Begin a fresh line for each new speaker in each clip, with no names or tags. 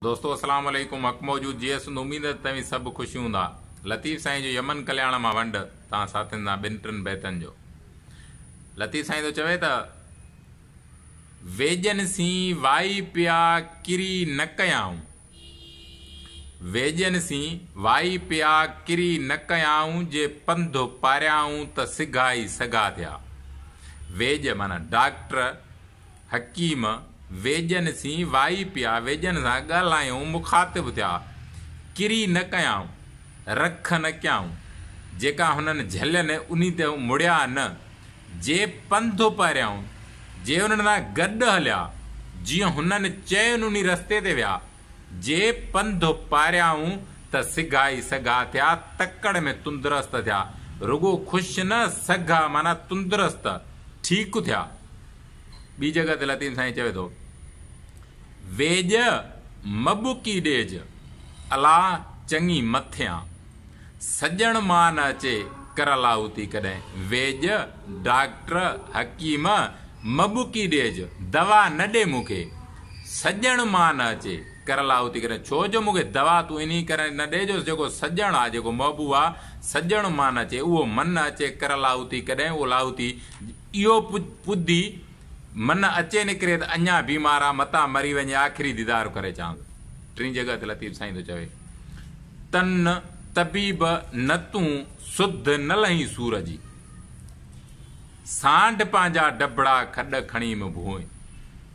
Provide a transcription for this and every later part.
दोस्तों अस्सलाम वालेकुम। हक़ मौजूद जीएस उम्मीद है तव्हीं सब खुश हूंदा। लतीफ़ साईं जो यमन कल्याण मां वंड तव्हां साथिंदा ॿिनि टिनि बैतनि जो। लतीफ़ साईं तो चवे त वेजन सी वाई पिया किरी न कयाऊं, वेजन सी वाई पिया किरी न कयाऊं, जे पंधु पारियाऊं त सिघाई सगा थिया। वेज माना डॉक्टर हकीम वेजन सी वाई पिया, वेजन सां ॻाल्हायूं मुखातिब थिया। किरी न कयाऊं, रख न कयाऊं, जेका हुननि झलियनि उन ते मुड़िया न। जे पंधु पारियाऊं, जे हुननि सां गॾु हलिया, जीअं हुननि चयुनि उन रस्ते ते विया। जे पंधु पारियाऊं त सिघाई सगा थिया, तकड़ में तुंदरस्त थिया। रुगो ख़ुशि न, सगा माना तुंदरस्त ठीकु थिया। ॿी जगह ते लतीफ़ साईं चवे थो, वेज मबुकी ॾेज अला चङी मथियां, सजण मां न अचे करलाउती कॾहिं। वेज डॉक्टर हकीम मबुकी ॾेज, दवा न ॾे मूंखे, सजण मां न अचे करलाउती कॾहिं। छो जो मूंखे दवा तूं इन करे न ॾेजोसि, जेको सजण आहे, जेको महबूब आहे, सजण मां न अचे, उहो मन न अचे करलाउती कॾहिं। उहो लाउती इहो पुधी मन अचे निकिरे त अञा बीमार आहे, मता मरी वञे, आख़िरी दीदार करे चां। टी जगह ते लतीफ़ साईं थो चवे, तन तबीब न तूं सुध न लही सूर जी, सांड पंहिंजा डबड़ा खॾ खणी में भूए,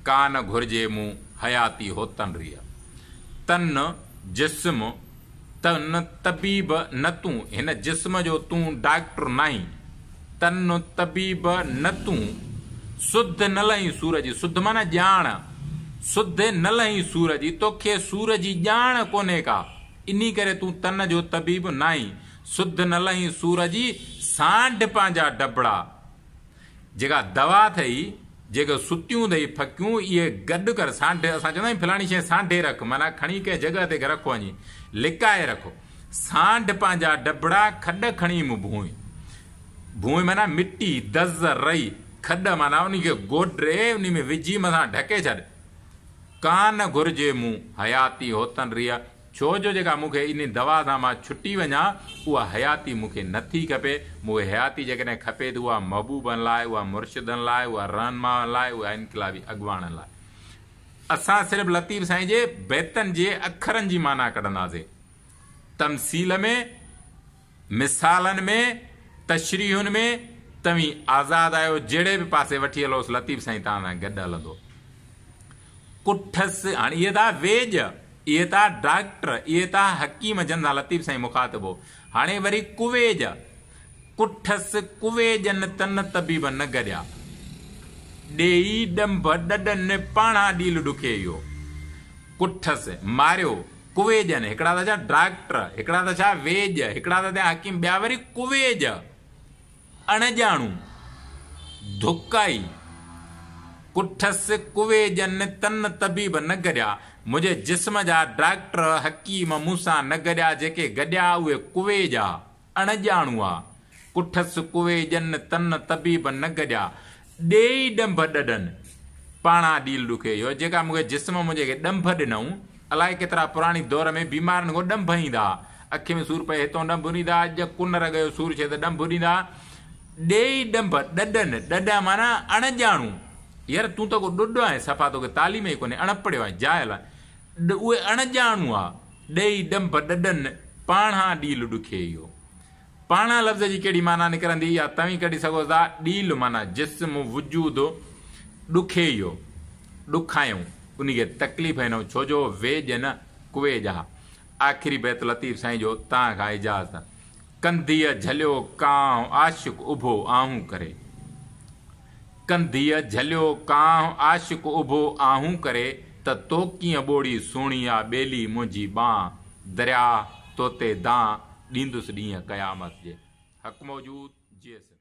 कान घुर्जे मूं हयाती होतन रिया। तन जिस्म, तन तबीब न तूं, हिन जिस्म जो तूं डॉक्टर नहीं। तन तबीब न तूं सुध न लही सूर जी, सुध माना ॼाण, सुध न लही सूर जी, तोखे सूर जी ॼाण कोन्हे का, इन करे तूं तन जो तबीब नाहीं। सुध न लही सूर जी, सांड पंहिंजा डबड़ा, जेका दवा अथई, जेके सुतियूं अथई फकियूं, इहे गॾु कर। सांडे असां चवंदा आहियूं फलाणी शइ सांडे रख, माना खणी कंहिं जॻह ते रखो, वञी लिकाए रखो। सांड पंहिंजा डबड़ा खॾ खणी मूं भूए, भूए माना मिटी, दज़ रही, खॾ माना उनखे गोडरे, उन में विझी मथां ढके छॾ। कान घुर्जे मूं हयाती होतन रिया, छो जो जेका मूंखे इन दवा सां मां छुटी वञा, उहा हयाती मूंखे नथी खपे। मूंखे हयाती जेकॾहिं खपे त उहा महबूबनि लाइ, उहा मुर्शिदनि लाइ, उहा रहनुमाउनि लाइ, उहा इनकलाबी अॻुवाणनि लाइ। असां सिर्फ़ु लतीफ़ साईं जे बैतनि जे अखरनि जी माना कढंदासीं। तमसील में, मिसालनि में, तशरीहुनि में तव्हीं आज़ाद आहियो, जहिड़े बि पासे वठी हलोसि, लतीफ़ साईं तव्हां सां गॾु हलंदो। कुठसि, हाणे इहे था वेज, इहे था डॉक्टर, इहे था हकीम, जंदा लतीफ़ साईं मुखातिब हो। हाणे वरी कुवेज, कुठसि कुवेजन तन तबीब न गॾिया, ॾेई ॾंभ ॾॾनि पाणा ॾील ॾुखे इहो। कुठसि मारियो, कुवेजन हिकिड़ा था छा डॉक्टर, हिकिड़ा था छा वेज, हिकिड़ा था थिया हकीम, ॿिया वरी कुवेज अणॼाणू धुकाई। कुठसि कुवेजन तन तबीब न गॾिया, मुंहिंजे जिस्म जा डॉक्टर हकीम मूंसां न गॾिया, जेके गॾिया उहे कुवेज आ, अणॼाणू आ। कुठसि कुवेजन तन तबीब न गॾिया, ॾेई ॾंभ ॾॾनि पाणा ॾील ॾुखे इहो। जेका मूंखे जिस्म मुंहिंजे खे ॾंभ ॾिनऊं, अलाए केतिरा पुराणी दौर में बीमारनि खां ॾंभ ईंदा, अखि में सूर पए हितां ॾंभ ॾींदा, अॼु कुनर गयो सूर थिए त ॾंभ ॾींदा। ॾेई ॾंभ ॾॾनि, ॾॾ माना अणॼाणू, यार तूं त को ॾुॾो आहे, सफ़ा तोखे तालीम ई कोन्हे, अणपढ़ियो आहे, जायल आहे, उहे अणॼाणू आहे। ॾेई ॾंभ ॾॾनि पाणा ॾील ॾुखे इहो। पाणा लफ़्ज़ जी कहिड़ी माना निकिरंदी, या तव्हीं कढी सघो था, ॾील माना जिस्म वजूद, ॾुखे इहो, ॾुखायूं, उनखे तकलीफ़ न, छो जो वेज न कुवेज आहे। आख़िरी बैत लतीफ़ साईं जो तव्हां खां इजाज़त। कंधीअ झलियो कांव आशिक़ उभो आहूं करे, कंधीअ झलियो कांव आशिक़ उभो आहूं करे, त तो कीअं ॿोड़ी सुहिणी आ ॿेली मुंहिंजी बांह, दरिया तोते दां ॾींदुसि ॾींहं क़यामत जे। हक़ मौजूद जीएस।